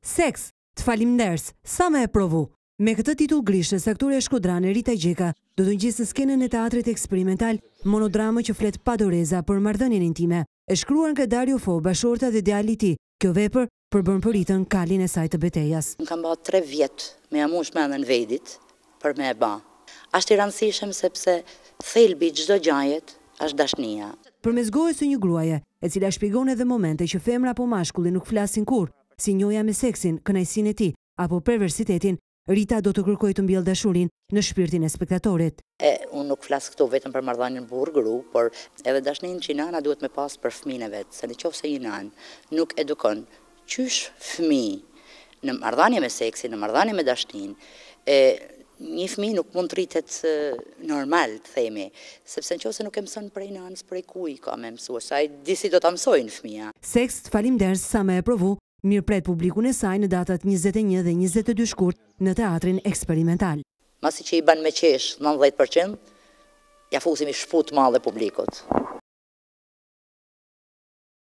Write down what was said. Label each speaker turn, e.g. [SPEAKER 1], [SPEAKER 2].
[SPEAKER 1] Seks, të falimnders, sa më e provu. Me këtë titull grishës, aktoreja shkodrane Rita Gjeka do të ngjisë në skenën e teatrit eksperimental monodramë që flet pa doreza për marrëdhënien intime. E shkruar nga Dario Fo, bashorta dhe djali i tij, kjo vepër përbën për Ritën kalin e saj të betejës.
[SPEAKER 2] Më kam bërë 3 vjet me amush mendën vedit për me e ba. Ashtë i rëndësishëm sepse thelbi çdo gjajet është dashnia.
[SPEAKER 1] Përmes gojës së një gruaje, e cila shpjegon edhe momente që femra apo mashkulli nuk flasin kurrë, si njoja me seksin, kënaqësinë e tij apo perversitetin, Rita do të kërkojë të mbjellë dashurinë në shpirtin e spektatorit.
[SPEAKER 2] Unë nuk flas këtu vetëm për marrëdhënien burr-gru, por edhe dashninë që nana duhet me pas për fëmijën e vet, se nëse një nanë nuk edukon qysh fëmijë në marrëdhënie me seksin, në marrëdhënie me dashninë, një fëmijë nuk mund të rritet normal, të themi, sepse nëse nuk e mëson prej nanës, prej kuj ka me mësuar, sa ai di si do ta mësojnë fëmia.
[SPEAKER 1] Seks, falimnderës, sa më e provu, mirëpret publikun e saj në datat 21 dhe 22 shkurt në teatrin eksperimental.
[SPEAKER 2] Masi që i ban me qesh 90%, ja fusim i shput madhe publikut.